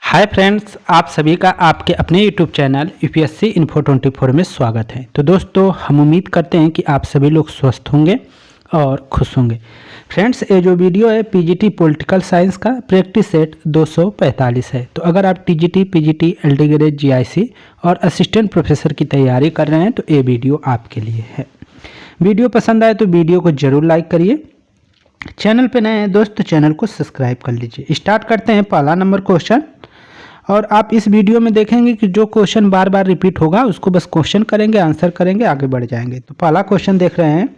Hi friends, आप सभी का आपके अपने यूट्यूब चैनल यूपीएससी इन्फो 24 में स्वागत है। तो दोस्तों, हम उम्मीद करते हैं कि आप सभी लोग स्वस्थ होंगे और खुश होंगे। फ्रेंड्स, ये जो वीडियो है पीजीटी पॉलिटिकल साइंस का प्रैक्टिस सेट 245 है। तो अगर आप TGT, PGT, LD grade, GIC और असिस्टेंट प्रोफेसर की तैयारी कर रहे हैं तो ये वीडियो आपके लिए है। वीडियो पसंद आए तो वीडियो को जरूर लाइक करिए। चैनल पे नए हैं दोस्त तो चैनल को सब्सक्राइब कर लीजिए। स्टार्ट करते हैं पहला नंबर क्वेश्चन। और आप इस वीडियो में देखेंगे कि जो क्वेश्चन बार बार रिपीट होगा उसको बस क्वेश्चन करेंगे, आंसर करेंगे, आगे बढ़ जाएंगे। तो पहला क्वेश्चन देख रहे हैं,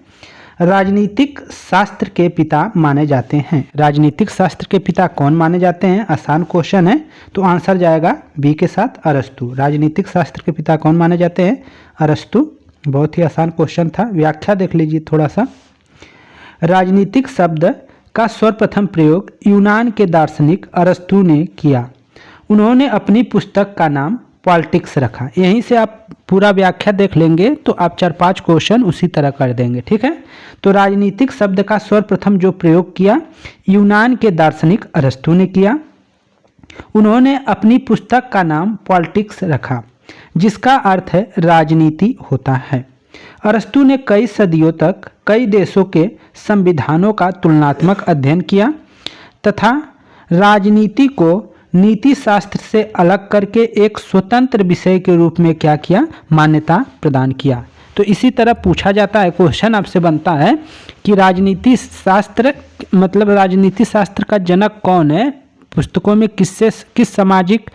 राजनीतिक शास्त्र के पिता माने जाते हैं। राजनीतिक शास्त्र के पिता कौन माने जाते हैं? आसान क्वेश्चन है, तो आंसर जाएगा बी के साथ, अरस्तु। राजनीतिक शास्त्र के पिता कौन माने जाते हैं? अरस्तु। बहुत ही आसान क्वेश्चन था। व्याख्या देख लीजिए थोड़ा सा। राजनीतिक शब्द का सर्वप्रथम प्रयोग यूनान के दार्शनिक अरस्तु ने किया। उन्होंने अपनी पुस्तक का नाम पॉलिटिक्स रखा। यहीं से आप पूरा व्याख्या देख लेंगे तो आप 4-5 क्वेश्चन उसी तरह कर देंगे, ठीक है। तो राजनीतिक शब्द का सर्वप्रथम जो प्रयोग किया यूनान के दार्शनिक अरस्तु ने किया। उन्होंने अपनी पुस्तक का नाम पॉलिटिक्स रखा, जिसका अर्थ है राजनीति होता है। अरस्तु ने कई सदियों तक कई देशों के संविधानों का तुलनात्मक अध्ययन किया तथा राजनीति को नीति शास्त्र से अलग करके एक स्वतंत्र विषय के रूप में क्या किया? मान्यता प्रदान किया। तो इसी तरह पूछा जाता है, क्वेश्चन आपसे बनता है कि राजनीति शास्त्र मतलब राजनीति शास्त्र का जनक कौन है? पुस्तकों में किस सामाजिक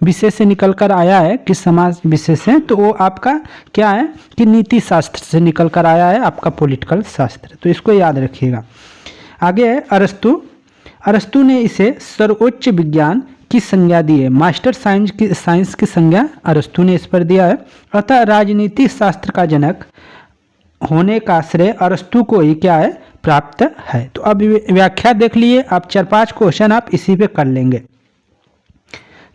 विषय से निकल कर आया है, किस समाज विषय से? तो वो आपका क्या है कि नीति शास्त्र से निकल कर आया है, आपका पॉलिटिकल शास्त्र। तो इसको याद रखिएगा। आगे है अरस्तु। अरस्तु ने इसे सर्वोच्च विज्ञान की संज्ञा दी है। मास्टर साइंस की संज्ञा अरस्तु ने इस पर दिया है। अतः राजनीति शास्त्र का जनक होने का श्रेय अरस्तु को ही क्या है? प्राप्त है। तो अब व्याख्या देख लिए आप। 4-5 क्वेश्चन आप इसी पे कर लेंगे।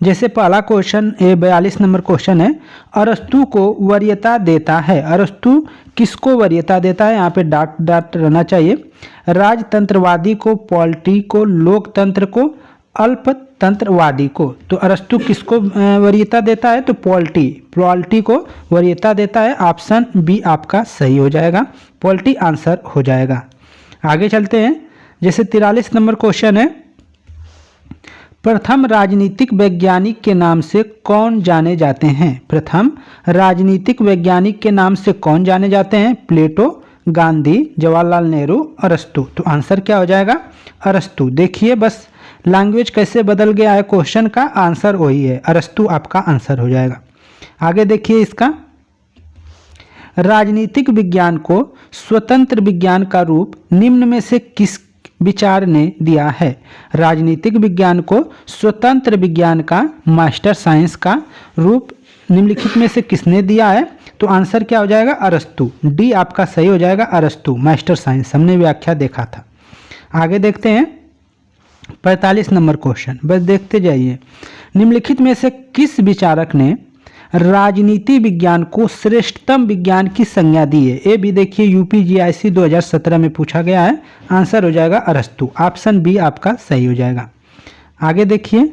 जैसे पहला क्वेश्चन 42 नंबर क्वेश्चन है, अरस्तु को वरीयता देता है। अरस्तु किसको वरीयता देता है? यहाँ पे डॉट रहना चाहिए। राजतंत्रवादी को, पॉलिटी को, लोकतंत्र को, अल्पतंत्रवादी को। तो अरस्तु किसको वरीयता देता है? तो पॉलिटी को वरीयता देता है। ऑप्शन बी आपका सही हो जाएगा, पॉलिटी आंसर हो जाएगा। आगे चलते हैं। जैसे 43 नंबर क्वेश्चन है, प्रथम राजनीतिक वैज्ञानिक के नाम से कौन जाने जाते हैं? प्रथम राजनीतिक वैज्ञानिक के नाम से कौन जाने जाते हैं? प्लेटो, गांधी, जवाहरलाल नेहरू, अरस्तु। तो आंसर क्या हो जाएगा? अरस्तु। देखिए बस लैंग्वेज कैसे बदल गया है क्वेश्चन का, आंसर वही है, अरस्तु आपका आंसर हो जाएगा। आगे देखिए इसका, राजनीतिक विज्ञान को स्वतंत्र विज्ञान का रूप निम्न में से किस विचार ने दिया है? राजनीतिक विज्ञान को स्वतंत्र विज्ञान का, मास्टर साइंस का रूप निम्नलिखित में से किसने दिया है? तो आंसर क्या हो जाएगा? अरस्तु। डी आपका सही हो जाएगा, अरस्तु, मास्टर साइंस। हमने व्याख्या देखा था। आगे देखते हैं 45 नंबर क्वेश्चन, बस देखते जाइए। निम्नलिखित में से किस विचारक ने राजनीति विज्ञान को श्रेष्ठतम विज्ञान की संज्ञा दी है? ये भी देखिए यूपी जीआईसी 2017 में पूछा गया है। आंसर हो जाएगा अरस्तु। ऑप्शन बी आपका सही हो जाएगा। आगे देखिए,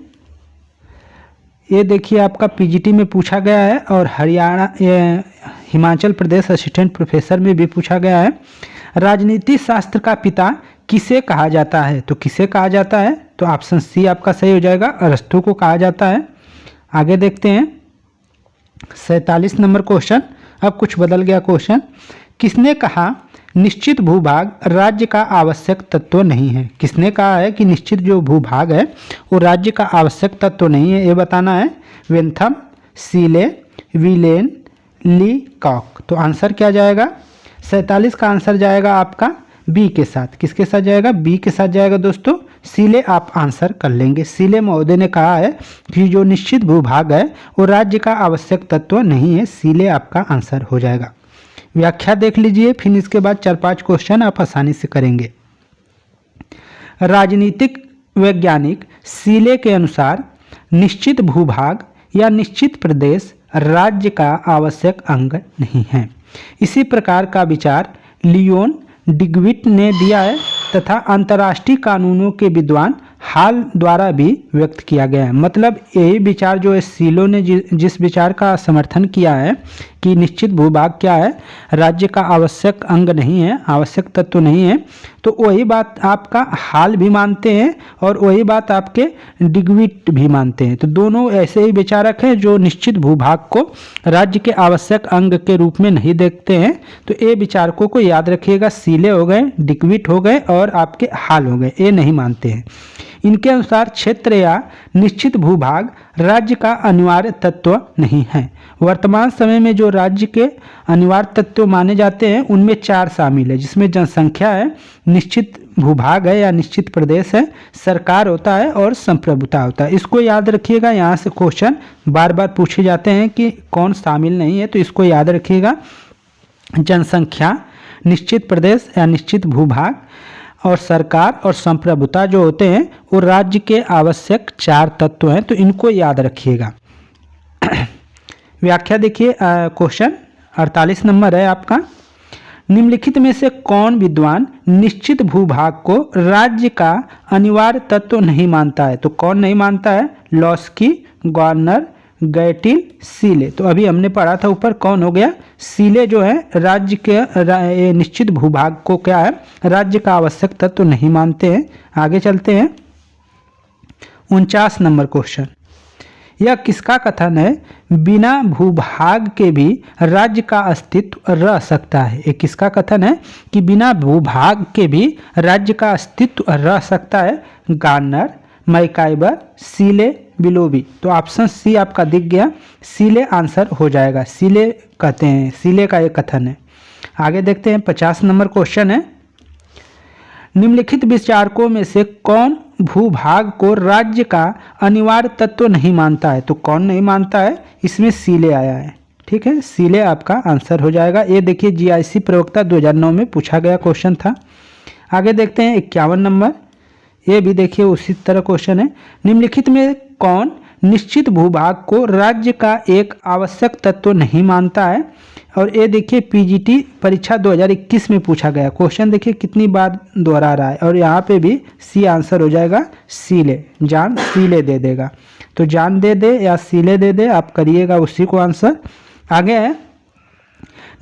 ये देखिए आपका पीजीटी में पूछा गया है और हिमाचल प्रदेश असिस्टेंट प्रोफेसर में भी पूछा गया है। राजनीति शास्त्र का पिता किसे कहा जाता है? तो किसे कहा जाता है? तो ऑप्शन सी आपका सही हो जाएगा, अरस्तु को कहा जाता है। आगे देखते हैं 47 नंबर क्वेश्चन। अब कुछ बदल गया क्वेश्चन। किसने कहा निश्चित भूभाग राज्य का आवश्यक तत्व नहीं है? किसने कहा है कि निश्चित जो भूभाग है वो राज्य का आवश्यक तत्व नहीं है? ये बताना है। वेंथम, सीले, विलेन, लीकॉक। तो आंसर क्या जाएगा? 47 का आंसर जाएगा आपका बी के साथ। किसके साथ जाएगा? बी के साथ जाएगा दोस्तों। सीले आप आंसर कर लेंगे। सीले महोदय ने कहा है कि जो निश्चित भूभाग है वो राज्य का आवश्यक तत्व नहीं है। सीले आपका आंसर हो जाएगा। व्याख्या देख लीजिए, फिर इसके बाद 4-5 क्वेश्चन आप आसानी से करेंगे। राजनीतिक वैज्ञानिक सीले के अनुसार निश्चित भूभाग या निश्चित प्रदेश राज्य का आवश्यक अंग नहीं है। इसी प्रकार का विचार लियोन डिग्विट ने दिया है तथा अंतर्राष्ट्रीय कानूनों के विद्वान हाल द्वारा भी व्यक्त किया गया है। मतलब यही विचार जो है सीलो ने जिस विचार का समर्थन किया है कि निश्चित भूभाग क्या है, राज्य का आवश्यक अंग नहीं है, आवश्यक तत्व नहीं है, तो वही बात आपका हाल भी मानते हैं और वही बात आपके डिग्विट भी मानते हैं। तो दोनों ऐसे ही विचारक हैं जो निश्चित भूभाग को राज्य के आवश्यक अंग के रूप में नहीं देखते हैं। तो ये विचारकों को याद रखिएगा, सीले हो गए, डिग्विट हो गए और आपके हाल हो गए, ये नहीं मानते हैं। इनके अनुसार क्षेत्र या निश्चित भूभाग राज्य का अनिवार्य तत्व नहीं है। वर्तमान समय में जो राज्य के अनिवार्य तत्व माने जाते हैं उनमें 4 शामिल है, जिसमें जनसंख्या है, निश्चित भूभाग है या निश्चित प्रदेश है, सरकार होता है और संप्रभुता होता है। इसको याद रखिएगा, यहाँ से क्वेश्चन बार बार पूछे जाते हैं कि कौन शामिल नहीं है, तो इसको याद रखिएगा। जनसंख्या, निश्चित प्रदेश या निश्चित भूभाग और सरकार और संप्रभुता जो होते हैं वो राज्य के आवश्यक 4 तत्व हैं, तो इनको याद रखिएगा। व्याख्या देखिए, क्वेश्चन 48 नंबर है आपका। निम्नलिखित में से कौन विद्वान निश्चित भूभाग को राज्य का अनिवार्य तत्व नहीं मानता है? तो कौन नहीं मानता है? Laski, Gorner, गैटिल, सीले। तो अभी हमने पढ़ा था ऊपर, कौन हो गया? सीले जो है राज्य के निश्चित भूभाग को क्या है, राज्य का आवश्यक तत्व तो नहीं मानते हैं। आगे चलते हैं, 49 नंबर क्वेश्चन। यह किसका कथन है? बिना भूभाग के भी राज्य का अस्तित्व रह सकता है। ये किसका कथन है कि बिना भूभाग के भी राज्य का अस्तित्व रह सकता है? गार्नर, मैकाइबर, सीले, बिलोबी। तो ऑप्शन सी आपका दिख गया, सीले आंसर हो जाएगा। सीले कहते हैं, सीले का एक कथन है। आगे देखते हैं, 50 नंबर क्वेश्चन है। निम्नलिखित विचारकों में से कौन भूभाग को राज्य का अनिवार्य तत्व नहीं मानता है? तो कौन नहीं मानता है? इसमें सीले आया है, ठीक है, सीले आपका आंसर हो जाएगा। ये देखिए जीआईसी प्रवक्ता 2009 में पूछा गया क्वेश्चन था। आगे देखते हैं 51 नंबर, ये भी देखिए उसी तरह क्वेश्चन है। निम्नलिखित में कौन निश्चित भूभाग को राज्य का एक आवश्यक तत्व नहीं मानता है? और ये देखिए पीजीटी परीक्षा 2021 में पूछा गया क्वेश्चन, देखिए कितनी बार दोहरा रहा है। और यहाँ पे भी सी आंसर हो जाएगा, सीले। जान सीले दे देगा, तो जान दे दे या सीले दे दे, आप करिएगा उसी को आंसर। आगे है,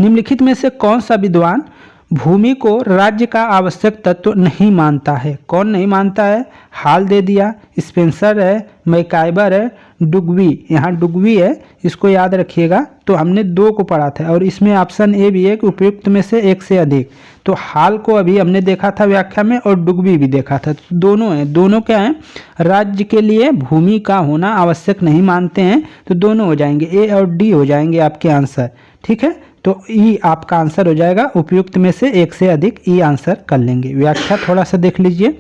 निम्नलिखित में से कौन सा विद्वान भूमि को राज्य का आवश्यक तत्व नहीं मानता है? कौन नहीं मानता है? हाल दे दिया, स्पेंसर है, मैकाइबर है, डुगवी। यहाँ डुगवी है, इसको याद रखिएगा। तो हमने 2 को पढ़ा था और इसमें ऑप्शन ए भी है कि उपयुक्त में से एक से अधिक। तो हाल को अभी हमने देखा था व्याख्या में और डुगवी भी देखा था, तो दोनों हैं। दोनों क्या हैं? राज्य के लिए भूमि का होना आवश्यक नहीं मानते हैं, तो दोनों हो जाएंगे, ए और डी हो जाएंगे आपके आंसर, ठीक है। तो ई आपका आंसर हो जाएगा, उपयुक्त में से एक से अधिक ई आंसर कर लेंगे। व्याख्या थोड़ा सा देख लीजिए।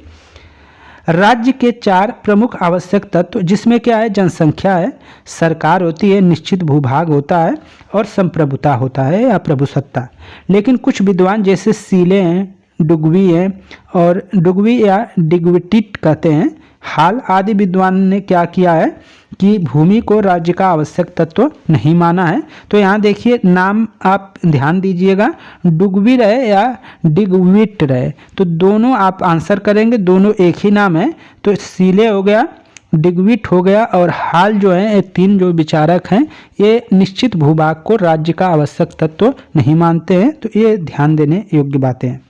राज्य के 4 प्रमुख आवश्यक तत्व, जिसमें क्या है? जनसंख्या है, सरकार होती है, निश्चित भूभाग होता है और संप्रभुता होता है या प्रभुसत्ता। लेकिन कुछ विद्वान जैसे सीले हैं, डुगवी हैं और डुगवी या डिग्विटिट कहते हैं, हाल आदि विद्वान ने क्या किया है कि भूमि को राज्य का आवश्यक तत्व नहीं माना है। तो यहाँ देखिए नाम आप ध्यान दीजिएगा, डुगवी रहे या डिग्विट रहे, तो दोनों आप आंसर करेंगे, दोनों एक ही नाम है। तो सीले हो गया, डिग्विट हो गया और हाल जो है, ये 3 जो विचारक हैं ये निश्चित भूभाग को राज्य का आवश्यक तत्व नहीं मानते हैं। तो ये ध्यान देने योग्य बातें हैं।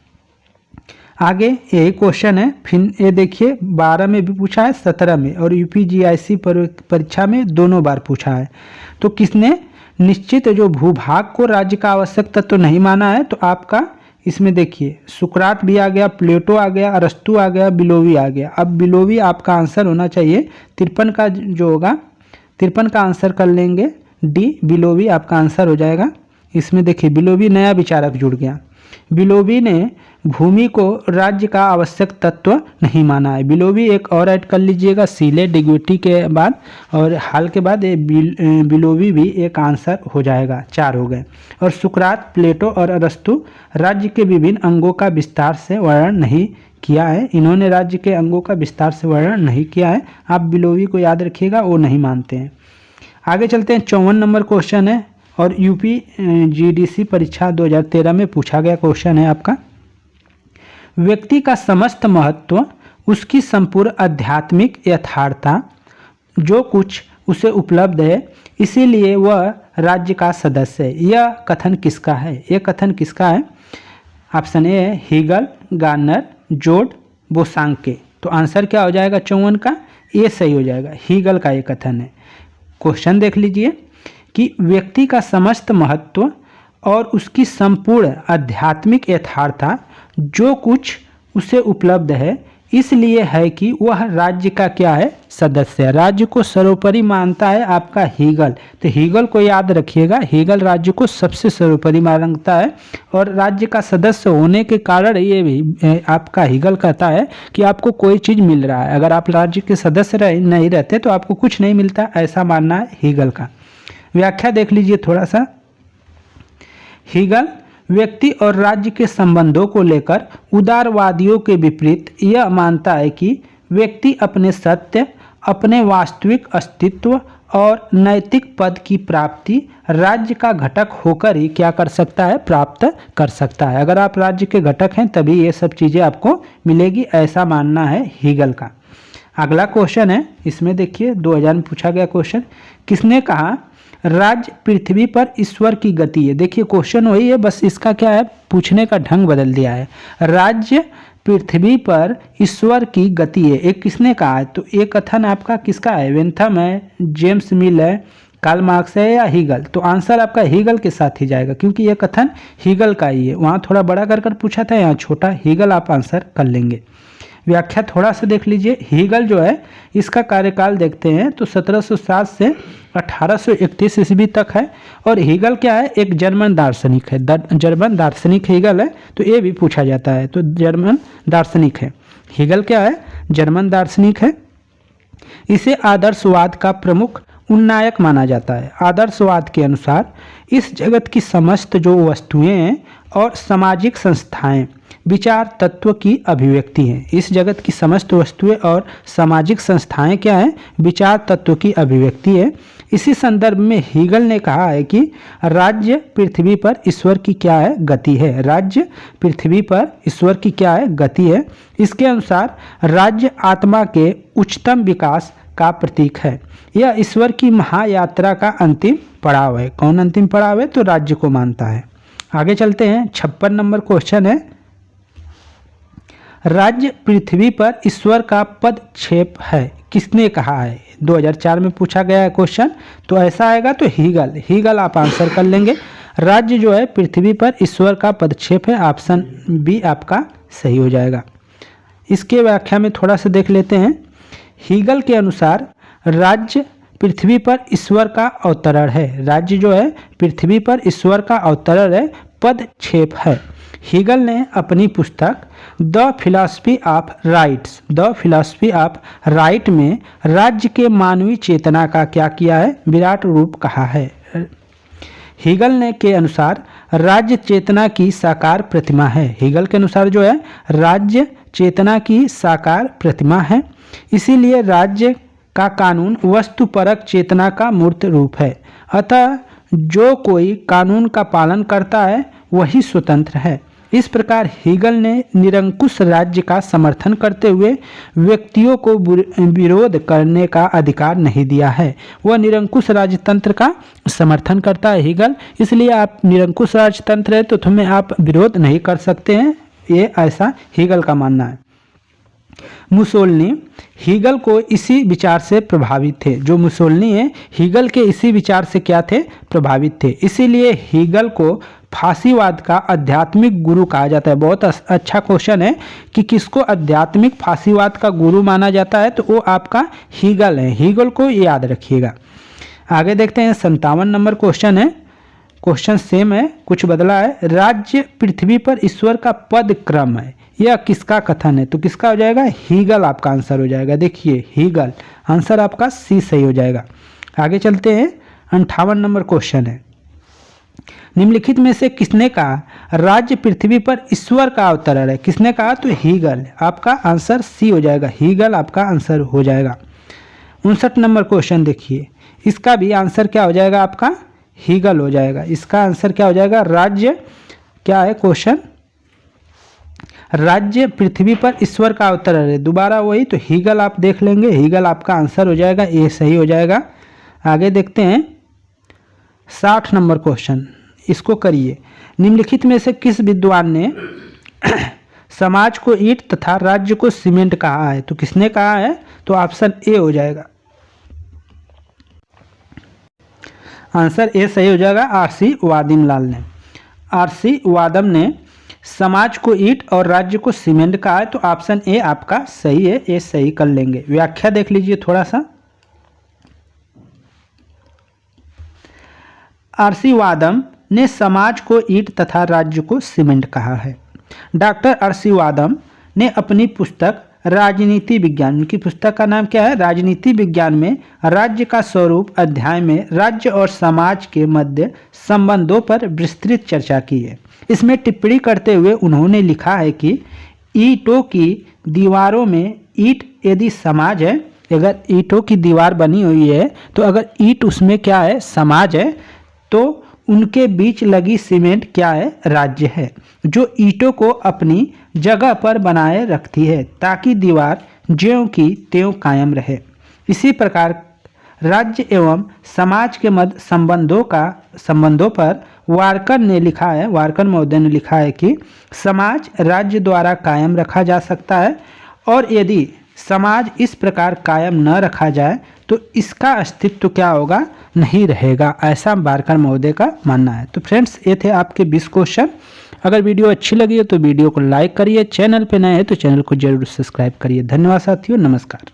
आगे यही क्वेश्चन है, फिर ये देखिए 12 में भी पूछा है, 17 में और यूपीजीआईसी परीक्षा में दोनों बार पूछा है। तो किसने निश्चित जो भूभाग को राज्य का आवश्यक तत्व नहीं माना है? तो आपका इसमें देखिए सुकरात भी आ गया, प्लेटो आ गया, अरस्तु आ गया, बिलोवी आ गया। अब बिलोवी आपका आंसर होना चाहिए 53 का जो होगा, 53 का आंसर कर लेंगे, डी बिलोवी आपका आंसर हो जाएगा। इसमें देखिए बिलोवी नया विचारक जुड़ गया। बिलोवी ने भूमि को राज्य का आवश्यक तत्व नहीं माना है। बिलोवी एक और ऐड कर लीजिएगा, सीले डिग्विटी के बाद और हाल के बाद ये बिलोवी भी एक आंसर हो जाएगा, 4 हो गए। और सुकरात, प्लेटो और अरस्तु राज्य के विभिन्न अंगों का विस्तार से वर्णन नहीं किया है। इन्होंने राज्य के अंगों का विस्तार से वर्णन नहीं किया है। आप बिलोवी को याद रखिएगा, वो नहीं मानते हैं। आगे चलते हैं, 54 नंबर क्वेश्चन है और यूपी जीडीसी परीक्षा 2013 में पूछा गया क्वेश्चन है आपका। व्यक्ति का समस्त महत्व उसकी संपूर्ण आध्यात्मिक यथार्थता जो कुछ उसे उपलब्ध है, इसीलिए वह राज्य का सदस्य है। यह कथन किसका है? यह कथन किसका है? ऑप्शन ए है हीगल, गार्नर, जोड, बोसांके। तो आंसर क्या हो जाएगा 54 का? ये सही हो जाएगा, हीगल का ये कथन है। क्वेश्चन देख लीजिए कि व्यक्ति का समस्त महत्व और उसकी संपूर्ण आध्यात्मिक यथार्थता जो कुछ उसे उपलब्ध है, इसलिए है कि वह राज्य का क्या है? सदस्य है। राज्य को सर्वोपरि मानता है आपका हीगल। तो हीगल को याद रखिएगा, हीगल राज्य को सबसे सर्वोपरि मानता है और राज्य का सदस्य होने के कारण ये भी आपका हीगल कहता है कि आपको कोई चीज़ मिल रहा है। अगर आप राज्य के सदस्य नहीं रहते तो आपको कुछ नहीं मिलता, ऐसा मानना है हीगल का। व्याख्या देख लीजिए थोड़ा सा। हीगल व्यक्ति और राज्य के संबंधों को लेकर उदारवादियों के विपरीत यह मानता है कि व्यक्ति अपने सत्य, अपने वास्तविक अस्तित्व और नैतिक पद की प्राप्ति राज्य का घटक होकर ही क्या कर सकता है? प्राप्त कर सकता है। अगर आप राज्य के घटक हैं तभी ये सब चीज़ें आपको मिलेगी, ऐसा मानना है हीगल का। अगला क्वेश्चन है, इसमें देखिए 2000 में पूछा गया क्वेश्चन, किसने कहा राज्य पृथ्वी पर ईश्वर की गति है? देखिए क्वेश्चन वही है, बस इसका क्या है, पूछने का ढंग बदल दिया है। राज्य पृथ्वी पर ईश्वर की गति है, एक किसने कहा है? तो ये कथन आपका किसका है? वेंथम है, जेम्स मिल है, कार्ल मार्क्स है या हीगल? तो आंसर आपका हीगल के साथ ही जाएगा क्योंकि ये कथन हीगल का ही है। वहाँ थोड़ा बड़ा कर पूछा था, यहाँ छोटा, हीगल आप आंसर कर लेंगे। व्याख्या थोड़ा सा देख लीजिए। हीगल जो है इसका कार्यकाल देखते हैं तो 1707 से 1831 ईस्वी तक है और हीगल क्या है? एक जर्मन दार्शनिक है, जर्मन दार्शनिक हीगल है। तो ये भी पूछा जाता है, तो जर्मन दार्शनिक है। हीगल क्या है? जर्मन दार्शनिक है। इसे आदर्शवाद का प्रमुख उन्नायक माना जाता है। आदर्शवाद के अनुसार इस जगत की समस्त जो वस्तुएं हैं और सामाजिक संस्थाएं विचार तत्व की अभिव्यक्ति हैं। इस जगत की समस्त वस्तुएं और सामाजिक संस्थाएं क्या हैं? विचार तत्व की अभिव्यक्ति है। इसी संदर्भ में हीगल ने कहा है कि राज्य पृथ्वी पर ईश्वर की क्या है? गति है। राज्य पृथ्वी पर ईश्वर की क्या है? गति है। इसके अनुसार राज्य आत्मा के उच्चतम विकास का प्रतीक है। यह ईश्वर की महायात्रा का अंतिम पड़ाव है। कौन अंतिम पड़ाव है? तो राज्य को मानता है। आगे चलते हैं, 56 नंबर क्वेश्चन है, राज्य पृथ्वी पर ईश्वर का पदक्षेप है, किसने कहा है? 2004 में पूछा गया है क्वेश्चन, तो ऐसा आएगा तो हीगल, हीगल आप आंसर कर लेंगे। राज्य जो है पृथ्वी पर ईश्वर का पदक्षेप है, ऑप्शन बी आपका सही हो जाएगा। इसके व्याख्या में थोड़ा सा देख लेते हैं। हीगल के अनुसार राज्य पृथ्वी पर ईश्वर का अवतरण है। राज्य जो है पृथ्वी पर ईश्वर का अवतरण है, पदक्षेप है। हीगल ने अपनी पुस्तक द फिलॉसफी ऑफ राइट में राज्य के मानवीय चेतना का क्या किया है? विराट रूप कहा है। हीगल ने के अनुसार राज्य चेतना की साकार प्रतिमा है। हीगल के अनुसार जो है राज्य चेतना की साकार प्रतिमा है, इसीलिए राज्य का कानून वस्तुपरक चेतना का मूर्त रूप है। अतः जो कोई कानून का पालन करता है वही स्वतंत्र है। इस प्रकार हीगल ने निरंकुश राज्य का समर्थन करते हुए व्यक्तियों को विरोध करने का अधिकार नहीं दिया है। वह निरंकुश राजतंत्र का समर्थन करता है हीगल, इसलिए आप निरंकुश राजतंत्र है तो तुम्हें आप विरोध नहीं कर सकते हैं, ये ऐसा हीगल का मानना है। मुसोलिनी हीगल को इसी विचार से प्रभावित थे। जो मुसोलिनी है हीगल के इसी विचार से क्या थे? प्रभावित थे। इसीलिए हीगल को फांसीवाद का आध्यात्मिक गुरु कहा जाता है। बहुत अच्छा क्वेश्चन है कि किसको आध्यात्मिक फांसीवाद का गुरु माना जाता है, तो वो आपका हीगल है। हीगल को याद रखिएगा। आगे देखते हैं, 57 नंबर क्वेश्चन है। क्वेश्चन सेम है, कुछ बदला है। राज्य पृथ्वी पर ईश्वर का पद क्रम है, यह किसका कथन है? तो किसका हो जाएगा? हीगल आपका आंसर हो जाएगा। देखिए हीगल, आंसर आपका सी सही हो जाएगा। आगे चलते हैं, 58 नंबर क्वेश्चन है। निम्नलिखित में से किसने कहा राज्य पृथ्वी पर ईश्वर का अवतरण है? किसने कहा? तो हीगल, आपका आंसर सी हो जाएगा। हीगल आपका आंसर हो जाएगा। 59 नंबर क्वेश्चन देखिए, इसका भी आंसर क्या हो जाएगा? आपका हीगल हो जाएगा। इसका आंसर क्या हो जाएगा? राज्य क्या है क्वेश्चन? राज्य पृथ्वी पर ईश्वर का अवतार है। दोबारा वही, तो हीगल आप देख लेंगे, हीगल आपका आंसर हो जाएगा, ये सही हो जाएगा। आगे देखते हैं 60 नंबर क्वेश्चन, इसको करिए। निम्नलिखित में से किस विद्वान ने समाज को ईंट तथा राज्य को सीमेंट कहा है? तो किसने कहा है? तो ऑप्शन ए हो जाएगा, आंसर ए सही हो जाएगा, आरसी वादिमलाल ने। आरसी वादम ने समाज को ईंट और राज्य को सीमेंट कहा है, तो ऑप्शन ए आपका सही है, ये सही कर लेंगे। व्याख्या देख लीजिए थोड़ा सा। आरसी वादम ने समाज को ईंट तथा राज्य को सीमेंट कहा है। डॉक्टर आरसी वादम ने अपनी पुस्तक राजनीति विज्ञान, उनकी पुस्तक का नाम क्या है? राजनीति विज्ञान में राज्य का स्वरूप अध्याय में राज्य और समाज के मध्य संबंधों पर विस्तृत चर्चा की है। इसमें टिप्पणी करते हुए उन्होंने लिखा है कि ईंटों की दीवारों में ईंट यदि समाज है, अगर ईंटों की दीवार बनी हुई है तो अगर ईंट उसमें क्या है? समाज है, तो उनके बीच लगी सीमेंट क्या है? राज्य है, जो ईंटों को अपनी जगह पर बनाए रखती है ताकि दीवार ज्यों की त्यों कायम रहे। इसी प्रकार राज्य एवं समाज के मध्य संबंधों पर वारकर ने लिखा है, वारकर महोदय ने लिखा है कि समाज राज्य द्वारा कायम रखा जा सकता है, और यदि समाज इस प्रकार कायम न रखा जाए तो इसका अस्तित्व क्या होगा? नहीं रहेगा, ऐसा वारकर महोदय का मानना है। तो फ्रेंड्स, ये थे आपके 20 क्वेश्चन। अगर वीडियो अच्छी लगी है तो वीडियो को लाइक करिए, चैनल पे नए हैं तो चैनल को जरूर सब्सक्राइब करिए। धन्यवाद साथियों, नमस्कार।